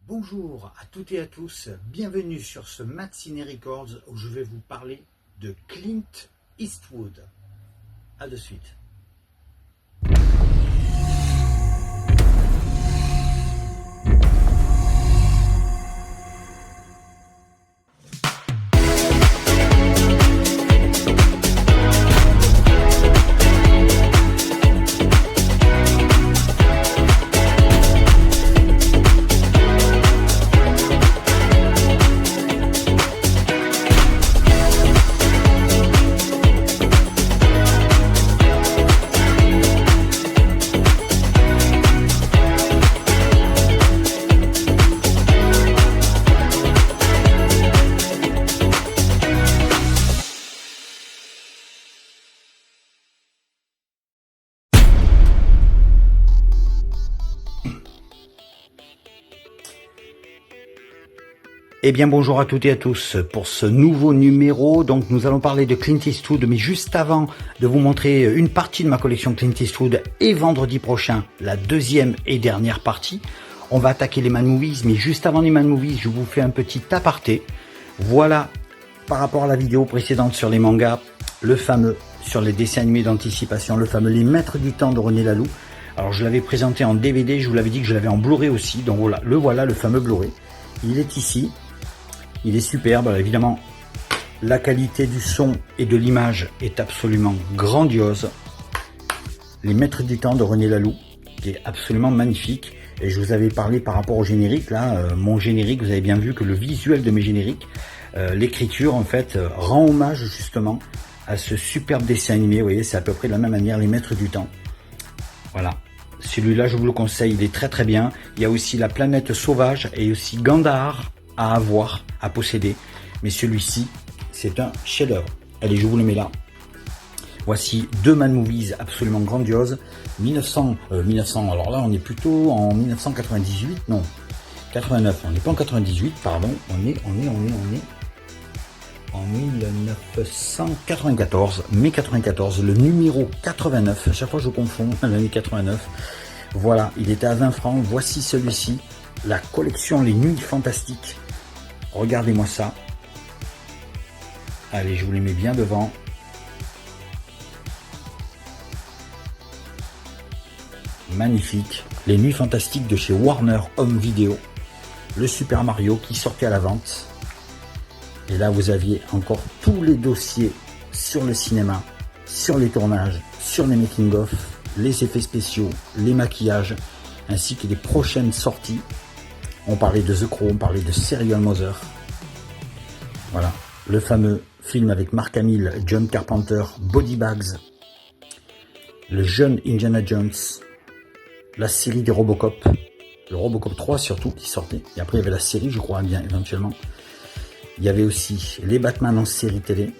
Bonjour à toutes et à tous, bienvenue sur ce Mad Ciné Records où je vais vous parler de Clint Eastwood. A de suite. Eh bien bonjour à toutes et à tous pour ce nouveau numéro. Donc nous allons parler de Clint Eastwood, mais juste avant de vous montrer une partie de ma collection Clint Eastwood et vendredi prochain la deuxième et dernière partie, on va attaquer les Mad Movies. Mais juste avant les Mad Movies, je vous fais un petit aparté. Voilà, par rapport à la vidéo précédente sur les mangas, le fameux sur les dessins animés d'anticipation, le fameux Les Maîtres du Temps de René Laloux. Alors je l'avais présenté en DVD, je vous l'avais dit que je l'avais en Blu-ray aussi, donc voilà le fameux Blu-ray. Il est ici. Il est superbe, alors évidemment, la qualité du son et de l'image est absolument grandiose. Les Maîtres du Temps de René Laloux, qui est absolument magnifique. Et je vous avais parlé par rapport au générique, là, mon générique, vous avez bien vu que le visuel de mes génériques, l'écriture, en fait, rend hommage justement à ce superbe dessin animé. Vous voyez, c'est à peu près de la même manière, Les Maîtres du Temps. Voilà. Celui-là, je vous le conseille, il est très très bien. Il y a aussi La Planète Sauvage et aussi Gandhar à avoir, à posséder, mais celui-ci c'est un chef-d'œuvre. Allez, je vous le mets là. Voici deux Mad Movies absolument grandioses. 1900, alors là on est plutôt en 1998, non 89, on n'est pas en 98, pardon, on est en 1994, mai 94, le numéro 89, à chaque fois je confonds l'année 89. Voilà, il était à 20 francs, voici celui-ci, la collection Les Nuits Fantastiques. Regardez-moi ça. Allez, je vous les mets bien devant. Magnifique. Les Nuits Fantastiques de chez Warner Home Video. Le Super Mario qui sortait à la vente. Et là, vous aviez encore tous les dossiers sur le cinéma, sur les tournages, sur les making-of, les effets spéciaux, les maquillages, ainsi que les prochaines sorties. On parlait de The Crow, on parlait de Serial Mother. Voilà, le fameux film avec Mark Hamill, John Carpenter, Body Bags, le jeune Indiana Jones, la série des Robocop, le Robocop 3 surtout qui sortait. Et après il y avait la série, je crois bien éventuellement. Il y avait aussi les Batman en série télé.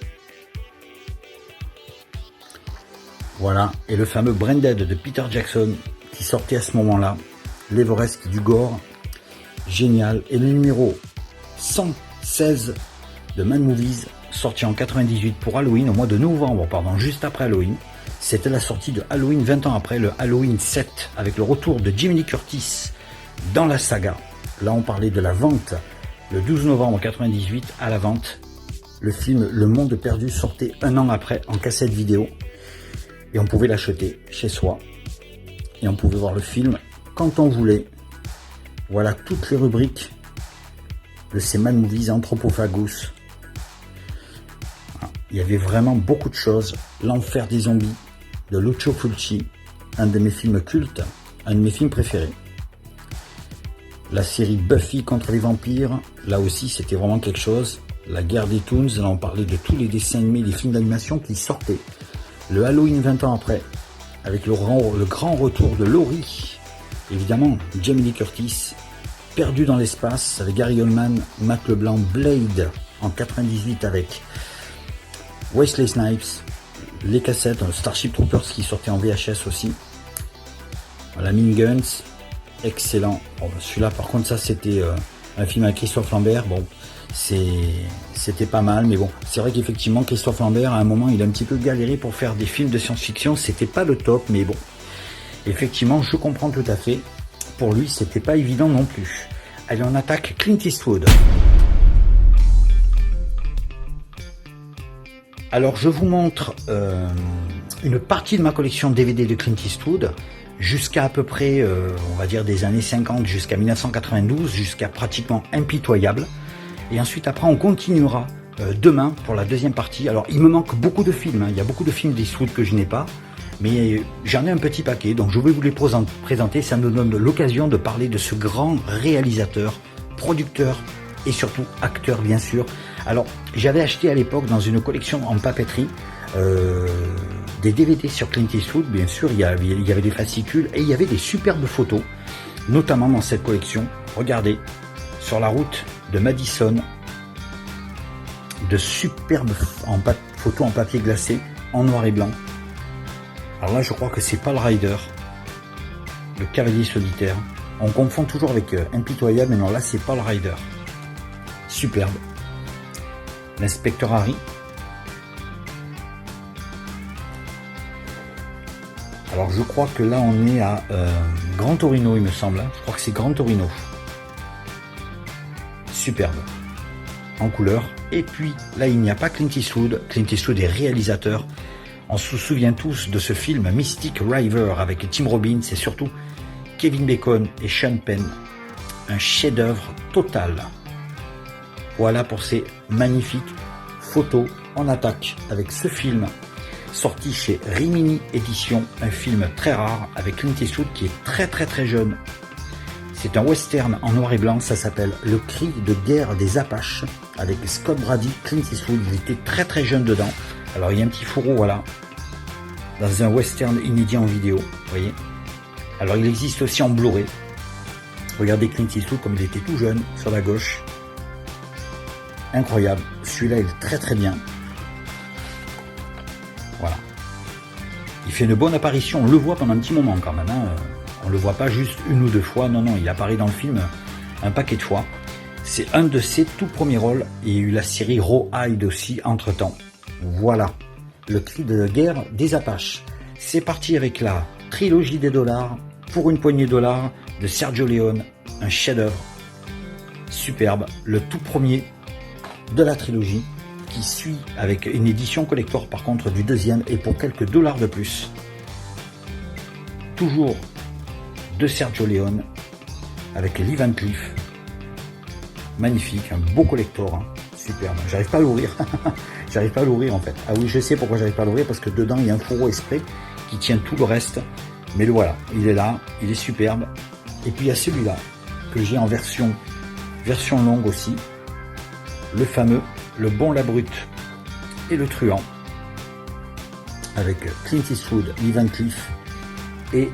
Voilà, et le fameux Branded de Peter Jackson qui sortait à ce moment-là. L'Everest du gore. Génial. Et le numéro 116 de Mad Movies, sorti en 98 pour Halloween, au mois de novembre, pardon, juste après Halloween. C'était la sortie de Halloween 20 ans après, le Halloween 7, avec le retour de Jamie Lee Curtis dans la saga. Là, on parlait de la vente, le 12 novembre 98, à la vente. Le film Le Monde Perdu sortait un an après en cassette vidéo. Et on pouvait l'acheter chez soi. Et on pouvait voir le film quand on voulait. Voilà toutes les rubriques de ces Mad Movies Anthropophagus. Il y avait vraiment beaucoup de choses. L'Enfer des zombies de Lucio Fulci, un de mes films cultes, un de mes films préférés. La série Buffy contre les vampires, là aussi c'était vraiment quelque chose. La guerre des Toons, là on parlait de tous les dessins animés, les films d'animation qui sortaient. Le Halloween 20 ans après, avec le grand retour de Laurie. Évidemment, Jamie Lee Curtis, Perdu dans l'espace avec Gary Oldman, Matt Leblanc, Blade en 98 avec Wesley Snipes, les cassettes, Starship Troopers qui sortait en VHS aussi. Voilà, Mean Guns, excellent. Bon, celui-là par contre ça c'était un film avec Christophe Lambert, bon c'était pas mal, mais bon, c'est vrai qu'effectivement Christophe Lambert à un moment il a un petit peu galéré pour faire des films de science-fiction, c'était pas le top, mais bon, effectivement je comprends tout à fait, pour lui c'était pas évident non plus. Allez, on attaque Clint Eastwood. Alors, je vous montre une partie de ma collection DVD de Clint Eastwood, jusqu'à à peu près, on va dire, des années 50 jusqu'à 1992, jusqu'à pratiquement Impitoyable. Et ensuite, après, on continuera demain pour la deuxième partie. Alors, il me manque beaucoup de films, hein. Il y a beaucoup de films d'Eastwood que je n'ai pas, mais j'en ai un petit paquet, donc je vais vous les présenter. Ça nous donne l'occasion de parler de ce grand réalisateur, producteur et surtout acteur, bien sûr. Alors, j'avais acheté à l'époque dans une collection en papeterie des DVD sur Clint Eastwood, bien sûr. Il y avait des fascicules et il y avait des superbes photos, notamment dans cette collection. Regardez, sur la route de Madison, de superbes photos en papier glacé, en noir et blanc. Alors là, je crois que c'est Paul Ryder, le cavalier solitaire. On confond toujours avec Impitoyable, mais non, là c'est Paul Ryder. Superbe. L'inspecteur Harry. Alors je crois que là on est à Gran Torino, il me semble. Je crois que c'est Gran Torino. Superbe. En couleur. Et puis là il n'y a pas Clint Eastwood. Clint Eastwood est réalisateur. On se souvient tous de ce film Mystic River avec Tim Robbins et surtout Kevin Bacon et Sean Penn. Un chef-d'œuvre total. Voilà pour ces magnifiques photos. On attaque avec ce film sorti chez Rimini Édition, un film très rare avec Clint Eastwood qui est très jeune. C'est un western en noir et blanc, ça s'appelle Le cri de guerre des Apaches avec Scott Brady, Clint Eastwood, il était très jeune dedans. Alors il y a un petit fourreau, voilà, dans un western inédit en vidéo, vous voyez. Alors il existe aussi en Blu-ray. Regardez Clint Eastwood comme il était tout jeune, sur la gauche. Incroyable, celui-là il est très bien. Voilà. Il fait une bonne apparition, on le voit pendant un petit moment quand même, hein. On le voit pas juste une ou deux fois, non, il apparaît dans le film un paquet de fois. C'est un de ses tout premiers rôles, et il y a eu la série Rawhide aussi entre temps. Voilà, le cri de guerre des Apaches. C'est parti avec la trilogie des dollars, pour une poignée de dollars, de Sergio Leone, un chef-d'œuvre superbe, le tout premier de la trilogie, qui suit avec une édition collector par contre du deuxième, et pour quelques dollars de plus. Toujours de Sergio Leone, avec Lee Van Cleef. Magnifique, un beau collector, hein. Superbe. J'arrive pas à l'ouvrir. J'arrive pas à l'ouvrir en fait. Ah oui, je sais pourquoi j'arrive pas à l'ouvrir, parce que dedans il y a un fourreau exprès qui tient tout le reste. Mais le voilà, il est là, il est superbe. Et puis il y a celui-là que j'ai en version longue aussi. Le fameux, le bon, la brute et le truand. Avec Clint Eastwood, Lee Van Cleef et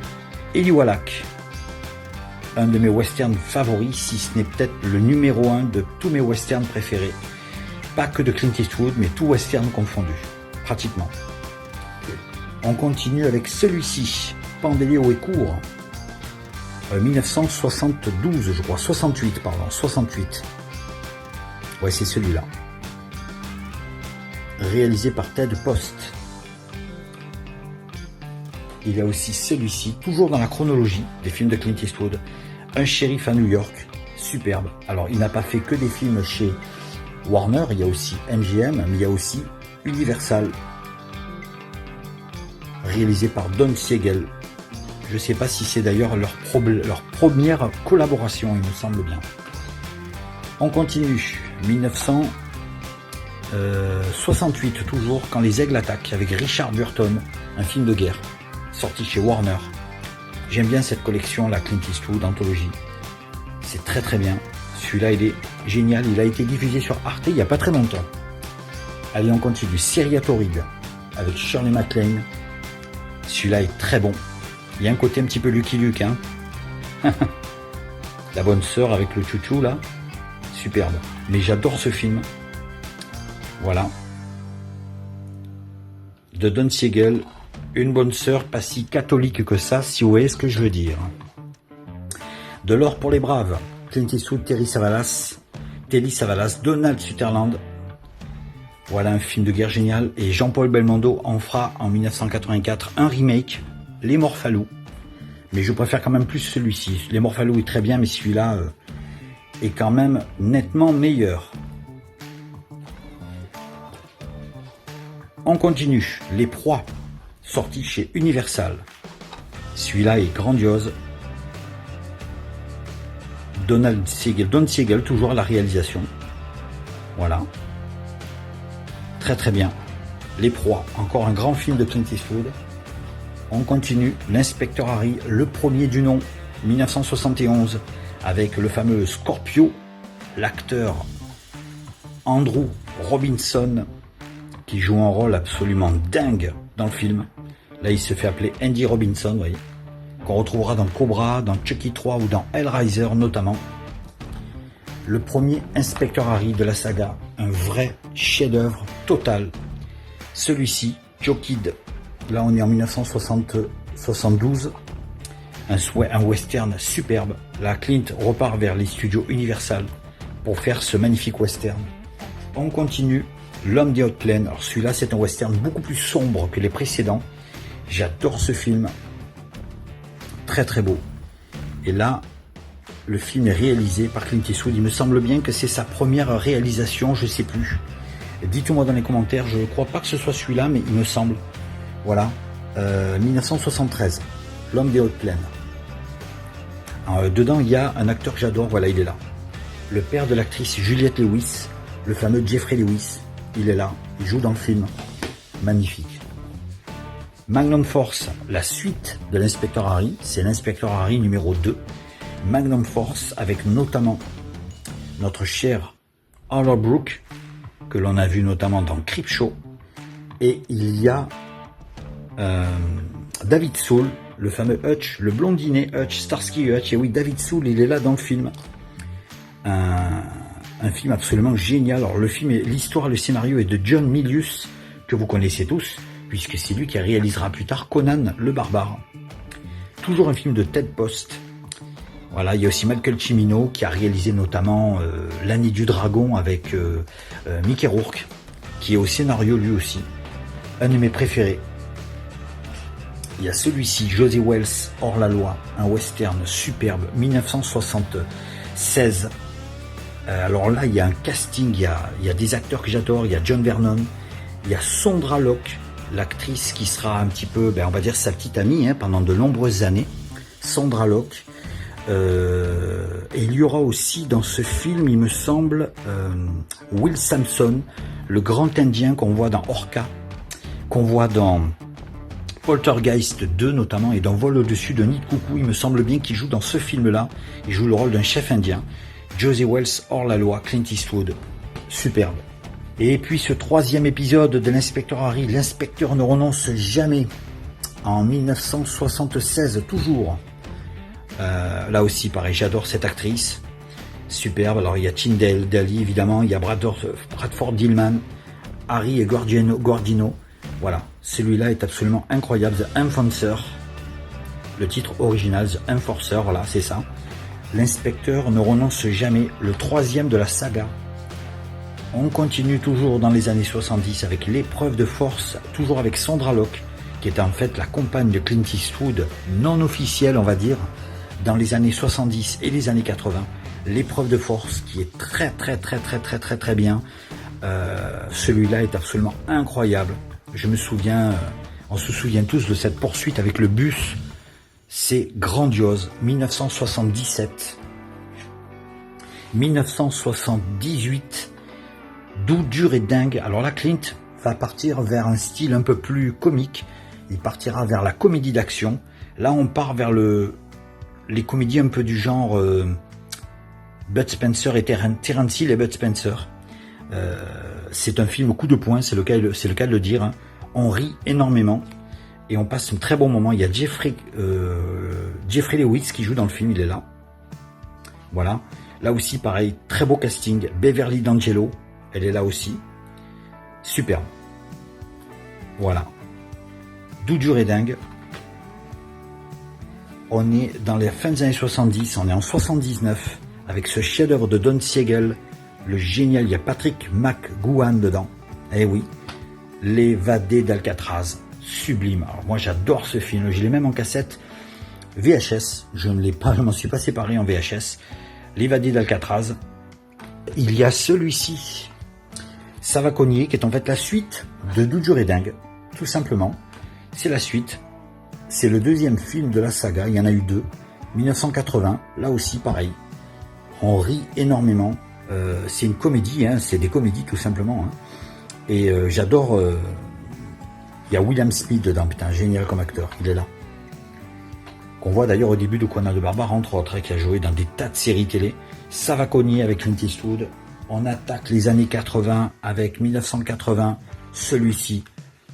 Eli Wallach. Un de mes westerns favoris, si ce n'est peut-être le numéro 1 de tous mes westerns préférés. Pas que de Clint Eastwood, mais tout western confondu, pratiquement. On continue avec celui-ci, Pendeléo et court, 1972, je crois, 68, pardon, 68. Ouais, c'est celui-là. Réalisé par Ted Post. Il y a aussi celui-ci, toujours dans la chronologie des films de Clint Eastwood, Un shérif à New York, superbe. Alors, il n'a pas fait que des films chez Warner, il y a aussi MGM, mais il y a aussi Universal, réalisé par Don Siegel. Je ne sais pas si c'est d'ailleurs leur première collaboration, il me semble bien. On continue, 1968 toujours, Quand les aigles attaquent, avec Richard Burton, un film de guerre, sorti chez Warner. J'aime bien cette collection, la Clint Eastwood anthologie. C'est très bien. Celui-là, il est génial. Il a été diffusé sur Arte il n'y a pas très longtemps. Allez, on continue. Série à Torrid, avec Shirley MacLaine. Celui-là est très bon. Il y a un côté un petit peu Lucky Luke, hein. La bonne sœur avec le chouchou, là. Superbe. Mais j'adore ce film. Voilà. De Don Siegel. Une bonne sœur, pas si catholique que ça, si vous voyez ce que je veux dire. De l'or pour les braves, Clint Eastwood, Telly Savalas, Donald Sutherland. Voilà un film de guerre génial. Et Jean-Paul Belmondo en fera en 1984 un remake, Les Morphalous. Mais je préfère quand même plus celui-ci. Les Morphalous est très bien, mais celui-là, est quand même nettement meilleur. On continue, Les Proies, sorti chez Universal. Celui-là est grandiose. Don Siegel, toujours à la réalisation. Voilà. Très très bien. Les Proies, encore un grand film de Clint Eastwood. On continue, L'Inspecteur Harry, le premier du nom, 1971, avec le fameux Scorpio, l'acteur Andrew Robinson, qui joue un rôle absolument dingue dans le film. Là, il se fait appeler Andy Robinson, vous voyez, qu'on retrouvera dans Cobra, dans Chucky 3 ou dans Hellraiser notamment. Le premier Inspecteur Harry de la saga, un vrai chef-d'œuvre total. Celui-ci, Joe Kidd, là on est en 1972, un western superbe. Là, Clint repart vers les studios Universal pour faire ce magnifique western. On continue, L'Homme des Hautes Plaines. Alors celui-là, c'est un western beaucoup plus sombre que les précédents. J'adore ce film. Très très beau. Et là, le film est réalisé par Clint Eastwood. Il me semble bien que c'est sa première réalisation, je ne sais plus. Dites-moi dans les commentaires, je ne crois pas que ce soit celui-là, mais il me semble. Voilà, 1973, L'Homme des Hautes Plaines. Alors, dedans, il y a un acteur que j'adore, voilà, il est là. Le père de l'actrice Juliette Lewis, le fameux Jeffrey Lewis, il est là, il joue dans le film. Magnifique. Magnum Force, la suite de l'Inspecteur Harry, c'est l'Inspecteur Harry numéro 2. Magnum Force, avec notamment notre cher Arlo Brooke, que l'on a vu notamment dans Creepshow. Et il y a David Soul, le fameux Hutch, le blondinet Hutch, Starsky Hutch. Et oui, David Soul, il est là dans le film. Un film absolument génial. Alors le film, l'histoire, le scénario est de John Milius, que vous connaissez tous, puisque c'est lui qui réalisera plus tard Conan le Barbare. Toujours un film de Ted Post. Voilà, il y a aussi Michael Cimino qui a réalisé notamment L'Année du Dragon avec Mickey Rourke, qui est au scénario lui aussi. Un de mes préférés. Il y a celui-ci, José Wells, Hors la loi, un western superbe, 1976. Alors là, il y a un casting, il y a des acteurs que j'adore, il y a John Vernon, il y a Sondra Locke, l'actrice qui sera un petit peu, on va dire sa petite amie pendant de nombreuses années, Sondra Locke. Et il y aura aussi dans ce film, il me semble, Will Sampson, le grand indien qu'on voit dans Orca, qu'on voit dans Poltergeist 2 notamment, et dans Vol au-dessus de Nid de Coucou. Il me semble bien qu'il joue dans ce film-là. Il joue le rôle d'un chef indien. José Wells, Hors la loi, Clint Eastwood. Superbe. Et puis ce troisième épisode de l'Inspecteur Harry, l'inspecteur ne renonce jamais. En 1976, toujours. Là aussi, pareil, j'adore cette actrice. Superbe. Alors, il y a Tyndale Daly, évidemment. Il y a Bradford Dillman, Harry et Guardino. Voilà. Celui-là est absolument incroyable. The Enforcer. Le titre original, The Enforcer. Voilà, c'est ça. L'inspecteur ne renonce jamais. Le troisième de la saga. On continue toujours dans les années 70 avec L'épreuve de force. Toujours avec Sondra Locke, qui est en fait la compagne de Clint Eastwood, non officielle, on va dire, dans les années 70 et les années 80. L'épreuve de force, qui est très bien. Celui-là est absolument incroyable. Je me souviens, on se souvient tous de cette poursuite avec le bus. C'est grandiose. 1977. 1978. Doux, dur et dingue. Alors là, Clint va partir vers un style un peu plus comique. Il partira vers la comédie d'action. Là, on part vers les comédies un peu du genre Bud Spencer et Terence Hill et Bud Spencer. C'est un film au coup de poing, c'est le cas de le dire. On rit énormément et on passe un très bon moment. Il y a Jeffrey Lewis qui joue dans le film, il est là. Voilà. Là aussi, pareil, très beau casting. Beverly D'Angelo, elle est là aussi. Superbe. Voilà. Doux, dur et dingue. On est dans les fins des années 70, on est en 79, avec ce chef-d'œuvre de Don Siegel, le génial, il y a Patrick McGoohan dedans. Eh oui, L'évadé d'Alcatraz, sublime. Alors moi j'adore ce film, je l'ai même en cassette VHS, je ne l'ai pas, je m'en suis pas séparé en VHS. L'évadé d'Alcatraz. Il y a celui-ci, Ça va cogner, qui est en fait la suite de Doux dur et dingue, tout simplement. C'est la suite. C'est le deuxième film de la saga, il y en a eu 2. 1980, là aussi pareil. On rit énormément. C'est une comédie, hein, c'est des comédies tout simplement. Hein. Et j'adore... Il y a William Smith dedans, putain, génial comme acteur, il est là. Qu'on voit d'ailleurs au début de Conan de Barbare, entre autres, qui a joué dans des tas de séries télé. Ça va cogner avec Clint Eastwood. On attaque les années 80 avec 1980, celui-ci.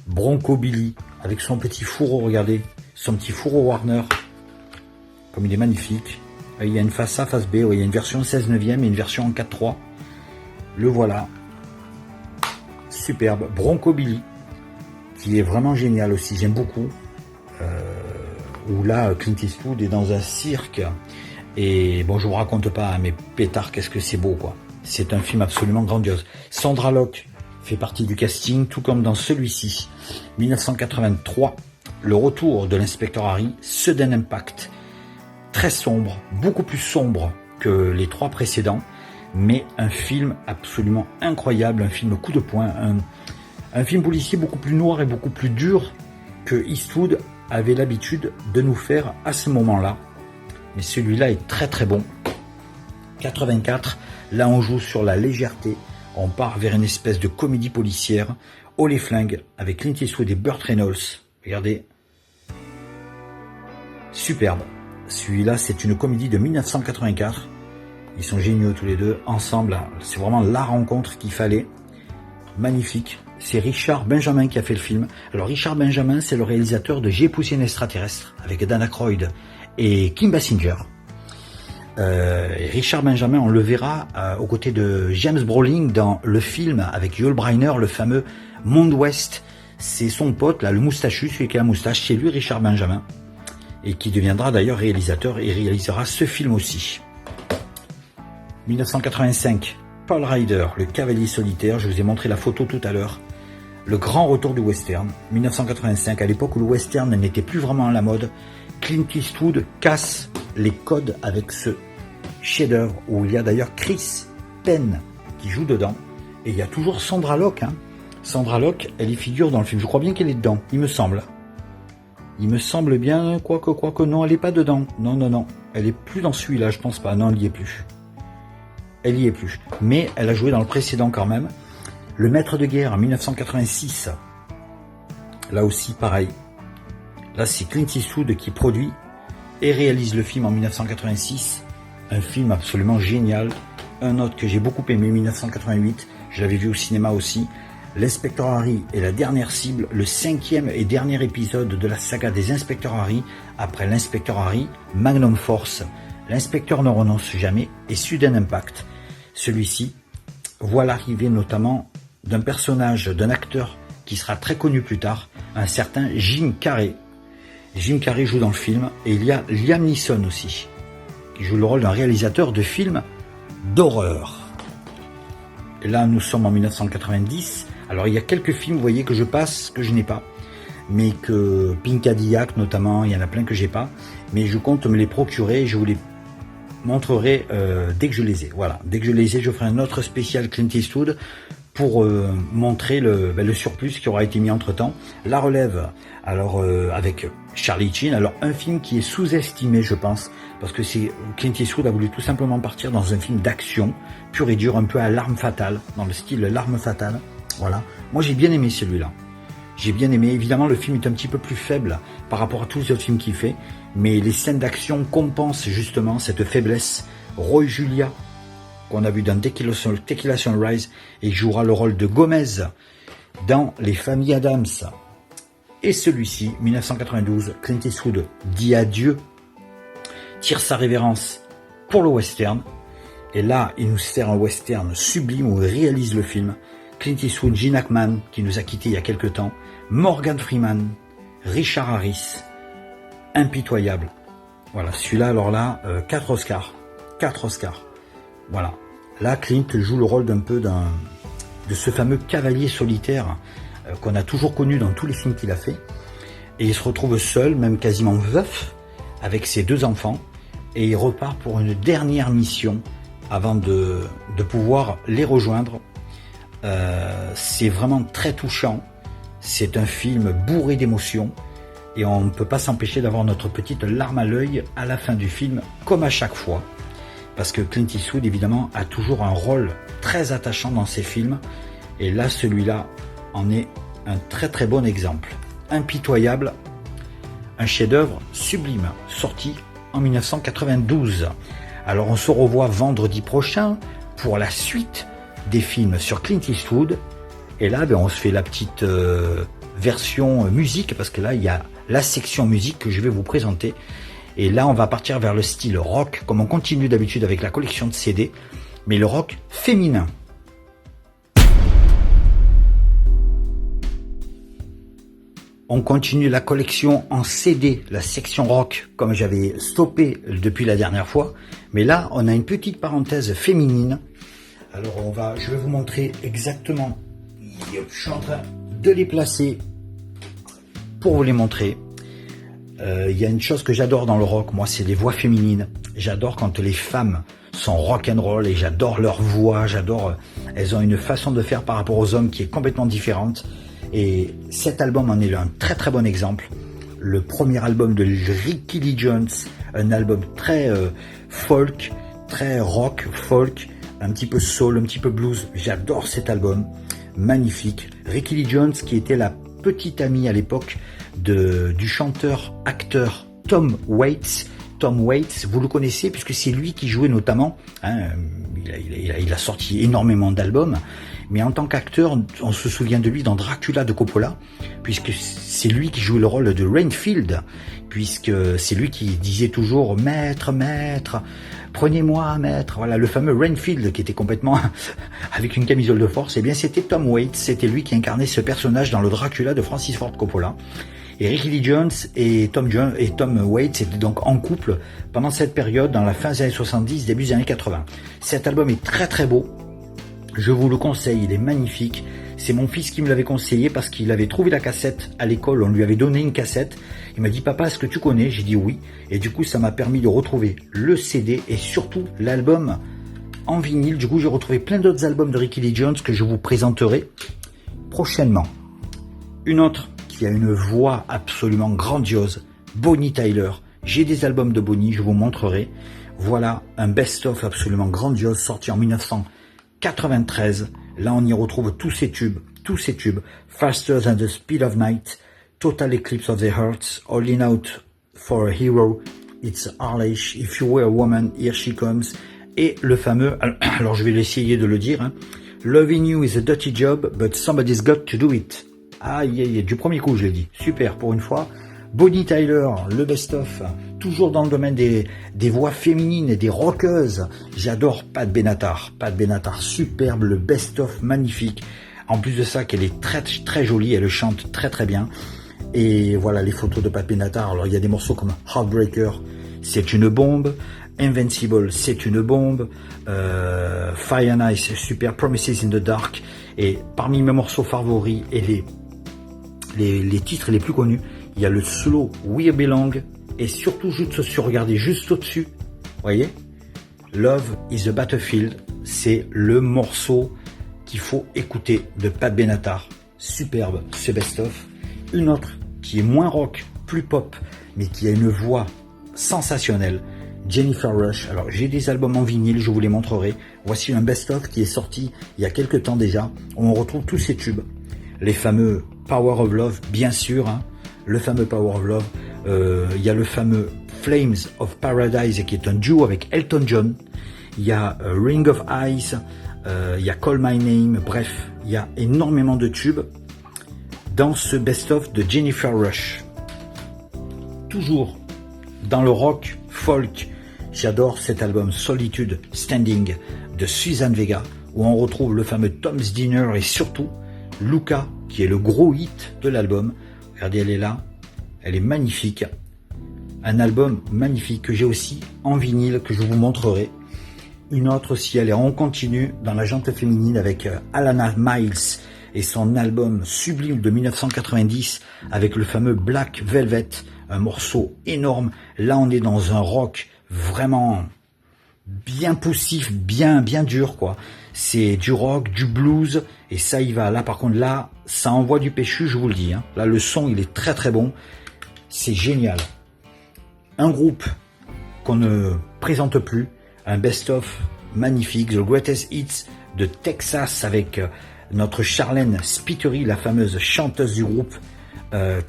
Bronco Billy, avec son petit fourreau, regardez, son petit fourreau Warner. Comme il est magnifique. Il y a une face A, face B, il y a une version 16 neuvième et une version en 4.3. Le voilà. Superbe. Bronco Billy, qui est vraiment génial aussi, j'aime beaucoup. Où là, Clint Eastwood est dans un cirque. Et bon, je vous raconte pas, mais pétard, qu'est-ce que c'est beau, quoi. C'est un film absolument grandiose. Sandra Locke fait partie du casting, tout comme dans celui-ci. 1983, le retour de l'inspecteur Harry, Sudden Impact. Très sombre, beaucoup plus sombre que les 3 précédents, mais un film absolument incroyable, un film coup de poing, un film policier beaucoup plus noir et beaucoup plus dur que Eastwood avait l'habitude de nous faire à ce moment-là. Mais celui-là est très très bon. 84, là on joue sur la légèreté, on part vers une espèce de comédie policière, haut les flingues, avec Clint Eastwood et Burt Reynolds. Regardez. Superbe. Celui-là, c'est une comédie de 1984. Ils sont géniaux tous les deux, ensemble. C'est vraiment la rencontre qu'il fallait. Magnifique. C'est Richard Benjamin qui a fait le film. Alors Richard Benjamin, c'est le réalisateur de J'ai poussé une extraterrestre, avec Dan Aykroyd et Kim Basinger. Et Richard Benjamin, on le verra aux côtés de James Brolin dans le film avec Yul Brynner, le fameux Monde Ouest. C'est son pote, là, le moustachu, celui qui a la moustache, c'est lui Richard Benjamin. Et qui deviendra d'ailleurs réalisateur et réalisera ce film aussi. 1985, Paul Ryder, le cavalier solitaire, je vous ai montré la photo tout à l'heure. Le grand retour du western, 1985, à l'époque où le western n'était plus vraiment à la mode, Clint Eastwood casse les codes avec ce chef-d'œuvre où il y a d'ailleurs Chris Penn qui joue dedans. Et il y a toujours Sandra Locke. Hein. Sandra Locke, elle y figure dans le film. Je crois bien qu'elle est dedans, il me semble. Il me semble bien, quoique non, elle n'est pas dedans. Non. Elle est plus dans celui-là, je pense pas. Non, elle y est plus. Elle y est plus. Mais elle a joué dans le précédent quand même. Le Maître de guerre, en 1986. Là aussi, pareil. Là, c'est Clint Eastwood qui produit et réalise le film en 1986. Un film absolument génial. Un autre que j'ai beaucoup aimé, 1988. Je l'avais vu au cinéma aussi. L'inspecteur Harry est la dernière cible, le 5e et dernier épisode de la saga des inspecteurs Harry. Après l'inspecteur Harry, Magnum Force, l'inspecteur ne renonce jamais et Sudden Impact. Celui-ci voit l'arrivée notamment d'un personnage, d'un acteur qui sera très connu plus tard, un certain Jim Carrey. Jim Carrey joue dans le film et il y a Liam Neeson aussi, qui joue le rôle d'un réalisateur de films d'horreur. Et là, nous sommes en 1990. Alors, il y a quelques films, vous voyez, que je passe, que je n'ai pas. Mais que Pink Cadillac, notamment, il y en a plein que j'ai pas. Mais je compte me les procurer et je vous les montrerai dès que je les ai. Voilà, dès que je les ai, je ferai un autre spécial Clint Eastwood pour montrer le surplus qui aura été mis entre-temps. La relève, alors avec Charlie Sheen. Alors, un film qui est sous-estimé, je pense, parce que Clint Eastwood a voulu tout simplement partir dans un film d'action, pur et dur, un peu à l'arme fatale, dans le style l'arme fatale. Voilà. Moi, j'ai bien aimé celui-là. J'ai bien aimé. Évidemment, le film est un petit peu plus faible par rapport à tous les autres films qu'il fait, mais les scènes d'action compensent justement cette faiblesse. Roy Julia, qu'on a vu dans Tequila Sunrise, et il jouera le rôle de Gomez dans Les Familles Addams. Et celui-ci, 1992, Clint Eastwood dit adieu, tire sa révérence pour le western. Et là, il nous sert un western sublime où il réalise le film. Clint Eastwood, Gene Hackman, qui nous a quittés il y a quelque temps, Morgan Freeman, Richard Harris, impitoyable. Voilà, celui-là, alors là, 4 Oscars. 4 Oscars. Voilà. Là, Clint joue le rôle de ce fameux cavalier solitaire qu'on a toujours connu dans tous les films qu'il a fait. Et il se retrouve seul, même quasiment veuf, avec ses 2 enfants. et il repart pour une dernière mission avant de pouvoir les rejoindre. C'est vraiment très touchant, c'est un film bourré d'émotions et on ne peut pas s'empêcher d'avoir notre petite larme à l'œil à la fin du film, comme à chaque fois, parce que Clint Eastwood évidemment a toujours un rôle très attachant dans ses films, et là celui-là en est un très très bon exemple. Impitoyable, un chef-d'œuvre sublime, sorti en 1992. Alors on se revoit vendredi prochain pour la suite des films sur Clint Eastwood, et là on se fait la petite version musique, parce que là il y a la section musique que je vais vous présenter, et là on va partir vers le style rock, comme on continue d'habitude avec la collection de CD, mais le rock féminin. On continue la collection en CD, la section rock, comme j'avais stoppé depuis la dernière fois. Mais là, on a une petite parenthèse féminine. Alors, je vais vous montrer exactement. Je suis en train de les placer pour vous les montrer. Il y a une chose que j'adore dans le rock, moi, c'est les voix féminines. J'adore quand les femmes sont rock'n'roll et j'adore leur voix. Elles ont une façon de faire par rapport aux hommes qui est complètement différente. Et cet album en est un très très bon exemple. Le premier album de Rickie Lee Jones, un album très folk, très rock, folk, un petit peu soul, un petit peu blues. J'adore cet album, magnifique. Rickie Lee Jones, qui était la petite amie à l'époque du chanteur-acteur Tom Waits. Tom Waits, vous le connaissez puisque c'est lui qui jouait notamment, il a sorti énormément d'albums, mais en tant qu'acteur, on se souvient de lui dans Dracula de Coppola, puisque c'est lui qui jouait le rôle de Renfield, puisque c'est lui qui disait toujours « Maître, maître, prenez-moi, maître ». Voilà, le fameux Renfield qui était complètement avec une camisole de force, et bien c'était Tom Waits, c'était lui qui incarnait ce personnage dans le Dracula de Francis Ford Coppola. Et Rickie Lee Jones et Tom Waits étaient donc en couple pendant cette période, dans la fin des années 70, début des années 80. Cet album est très très beau, je vous le conseille, il est magnifique. C'est mon fils qui me l'avait conseillé parce qu'il avait trouvé la cassette à l'école, on lui avait donné une cassette. Il m'a dit « Papa, est-ce que tu connais ?» J'ai dit « Oui ». Et du coup, ça m'a permis de retrouver le CD et surtout l'album en vinyle. Du coup, j'ai retrouvé plein d'autres albums de Rickie Lee Jones que je vous présenterai prochainement. Une autre qui a une voix absolument grandiose, Bonnie Tyler. J'ai des albums de Bonnie, je vous montrerai. Voilà un best-of absolument grandiose sorti en 1993. Là, on y retrouve tous ces tubes. Faster Than the Speed of Night, Total Eclipse of the Heart, Holding Out for a Hero, It's Harlish, If You Were a Woman, Here She Comes, et le fameux, alors je vais essayer de le dire, Loving You is a dirty job, but somebody's got to do it. Aïe, du premier coup je l'ai dit, super pour une fois. Bonnie Tyler, le best-of, toujours dans le domaine des voix féminines et des rockeuses. J'adore Pat Benatar, superbe, le best-of magnifique. En plus de ça, qu'elle est très très jolie, elle chante très très bien. Et voilà les photos de Pat Benatar. Alors il y a des morceaux comme Heartbreaker, c'est une bombe. Invincible, c'est une bombe. Fire and Ice, super. Promises in the Dark. Et parmi mes morceaux favoris et les titres les plus connus, il y a le solo We Belong, et surtout regardez juste au-dessus, voyez, Love is a Battlefield, c'est le morceau qu'il faut écouter de Pat Benatar, superbe ce best-of. Une autre qui est moins rock, plus pop, mais qui a une voix sensationnelle, Jennifer Rush. Alors j'ai des albums en vinyle, je vous les montrerai. Voici un best-of qui est sorti il y a quelques temps déjà, où on retrouve tous ces tubes, les fameux Power of Love, bien sûr, le fameux Power of Love, il y a le fameux Flames of Paradise qui est un duo avec Elton John, il y a Ring of Ice, il y a Call My Name, bref, il y a énormément de tubes dans ce best-of de Jennifer Rush. Toujours dans le rock, folk, j'adore cet album Solitude Standing de Suzanne Vega, où on retrouve le fameux Tom's Dinner et surtout Luca, qui est le gros hit de l'album. Regardez, elle est là, elle est magnifique. Un album magnifique que j'ai aussi en vinyle, que je vous montrerai. Une autre aussi, on continue dans la jante féminine avec Alana Miles et son album sublime de 1990 avec le fameux Black Velvet, un morceau énorme. Là, on est dans un rock vraiment bien poussif, bien dur quoi. C'est du rock, du blues, et ça y va. Là par contre, là, ça envoie du péchu, je vous le dis. Hein. Là, le son, il est très bon. C'est génial. Un groupe qu'on ne présente plus, un best-of magnifique, The Greatest Hits de Texas avec notre Charlene Spiteri, la fameuse chanteuse du groupe.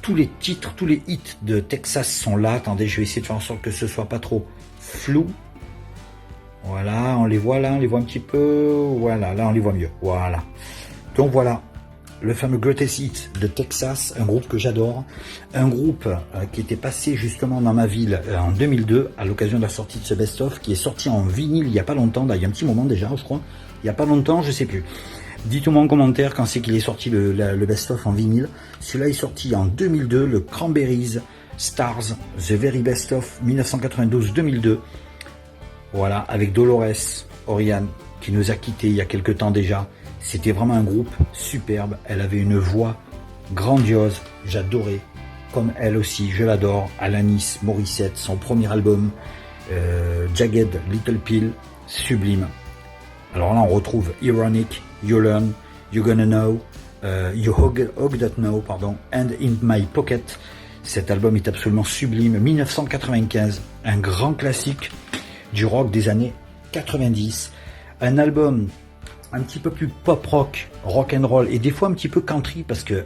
Tous les titres, tous les hits de Texas sont là. Attendez, je vais essayer de faire en sorte que ce soit pas trop flou. Voilà, on les voit là, on les voit un petit peu. Voilà, là on les voit mieux. Voilà. Donc voilà, le fameux Greatest Hits de Texas, un groupe que j'adore. Un groupe qui était passé justement dans ma ville en 2002 à l'occasion de la sortie de ce best-of, qui est sorti en vinyle il n'y a pas longtemps, il y a un petit moment déjà, je crois. Il n'y a pas longtemps, je sais plus. Dites-moi en commentaire quand c'est qu'il est sorti le best-of en vinyle. Celui-là est sorti en 2002, le Cranberries Stars, The Very Best of 1992-2002. Voilà, avec Dolores O'Riordan qui nous a quittés il y a quelques temps déjà. C'était vraiment un groupe superbe. Elle avait une voix grandiose. J'adorais, comme elle aussi, je l'adore. Alanis Morissette, son premier album, Jagged Little Pill, sublime. Alors là, on retrouve Ironic, You Learn, You're Gonna Know, You Hug That Know, pardon, and In My Pocket. Cet album est absolument sublime. 1995, un grand classique du rock des années 90. Un album un petit peu plus pop rock, rock and roll, et des fois un petit peu country, parce que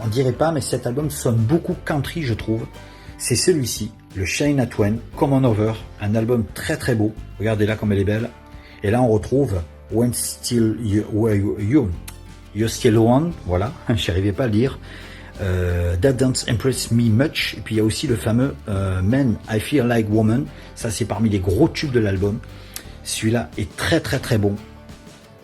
on dirait pas, mais cet album sonne beaucoup country, je trouve. C'est celui-ci, le Shania Twain, Come On Over, un album très beau. Regardez là comme elle est belle. Et là on retrouve When Still You're Still One, voilà, j'y arrivais pas à le dire. That Don't Impress Me Much. Et puis il y a aussi le fameux Man I Feel Like Woman. Ça c'est parmi les gros tubes de l'album. Celui-là est très bon.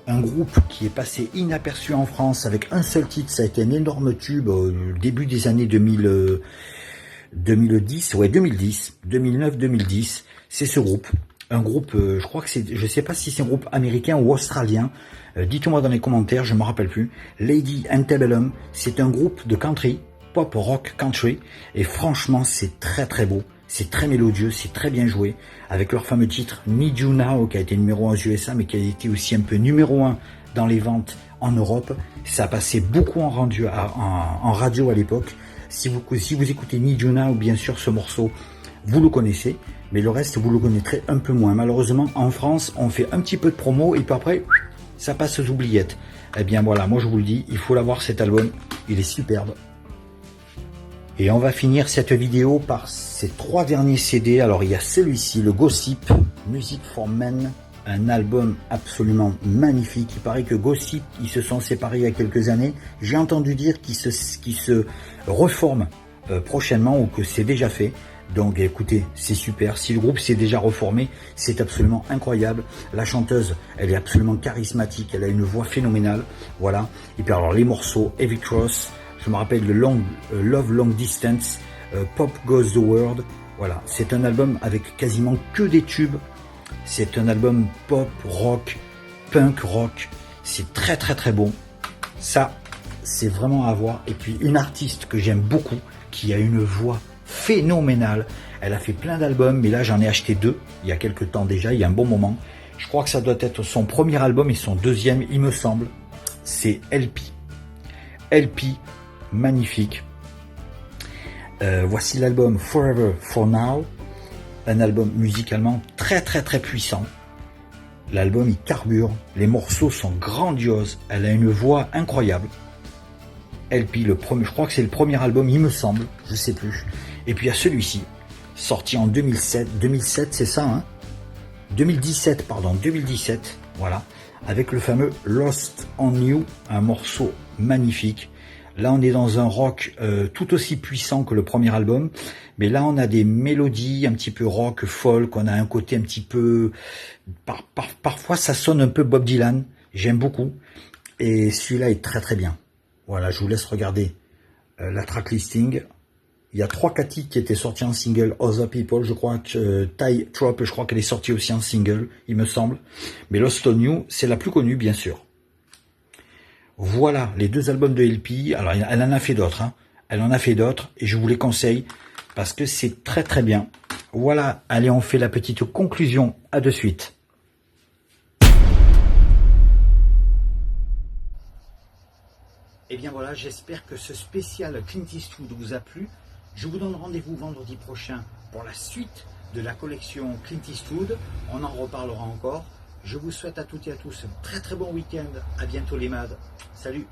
Un groupe qui est passé inaperçu en France avec un seul titre. Ça a été un énorme tube au début des années 2010, ouais 2010, 2009-2010. C'est ce groupe. Un groupe, je crois que c'est, je sais pas si c'est un groupe américain ou australien. Dites-moi dans les commentaires, je me rappelle plus. Lady Antebellum, c'est un groupe de country, pop rock country, et franchement c'est très beau, c'est très mélodieux, c'est très bien joué, avec leur fameux titre Need You Now, qui a été numéro 1 aux USA, mais qui a été aussi un peu numéro 1 dans les ventes en Europe. Ça a passé beaucoup en radio à l'époque. Si vous écoutez Need You Now, bien sûr ce morceau, vous le connaissez, mais le reste vous le connaîtrez un peu moins. Malheureusement en France on fait un petit peu de promo et puis après ça passe aux oubliettes. Eh bien voilà, moi je vous le dis, il faut l'avoir cet album, il est superbe. Et on va finir cette vidéo par ces 3 derniers CD. Alors il y a celui-ci, le Gossip, Music for Men, un album absolument magnifique. Il paraît que Gossip, ils se sont séparés il y a quelques années. J'ai entendu dire qu'ils se reforment prochainement, ou que c'est déjà fait. Donc écoutez, c'est super. Si le groupe s'est déjà reformé, c'est absolument incroyable. La chanteuse, elle est absolument charismatique, elle a une voix phénoménale. Voilà. Et puis alors les morceaux, Heavy Cross, je me rappelle de Love Long Distance, Pop Goes the World. Voilà, c'est un album avec quasiment que des tubes. C'est un album pop, rock, punk rock. C'est très bon. Ça, c'est vraiment à voir. Et puis une artiste que j'aime beaucoup, qui a une voix phénoménale. Elle a fait plein d'albums, mais là j'en ai acheté 2 il y a quelques temps déjà, il y a un bon moment. Je crois que ça doit être son premier album et son deuxième, il me semble. C'est LP. LP, magnifique. Voici l'album Forever For Now, un album musicalement très puissant. L'album il carbure, les morceaux sont grandioses, elle a une voix incroyable. LP, le premier, je crois que c'est le premier album, il me semble, je sais plus. Et puis il y a celui-ci, sorti en 2007, c'est ça, hein 2017, voilà, avec le fameux Lost on You, un morceau magnifique. Là, on est dans un rock tout aussi puissant que le premier album, mais là, on a des mélodies un petit peu rock, folk, on a un côté un petit peu... Parfois, ça sonne un peu Bob Dylan, j'aime beaucoup, et celui-là est très bien. Voilà, je vous laisse regarder la track listing. Il y a 3-4 titres qui étaient sortis en single. Other People, je crois que Tie Trop, je crois qu'elle est sortie aussi en single, il me semble. Mais Lost on You, c'est la plus connue, bien sûr. Voilà, les 2 albums de LP. Alors, elle en a fait d'autres, hein. Elle en a fait d'autres, et je vous les conseille, parce que c'est très bien. Voilà, allez, on fait la petite conclusion. À de suite. Et bien voilà, j'espère que ce spécial Clint Eastwood vous a plu. Je vous donne rendez-vous vendredi prochain pour la suite de la collection Clint Eastwood. On en reparlera encore. Je vous souhaite à toutes et à tous un très très bon week-end. À bientôt les MAD. Salut.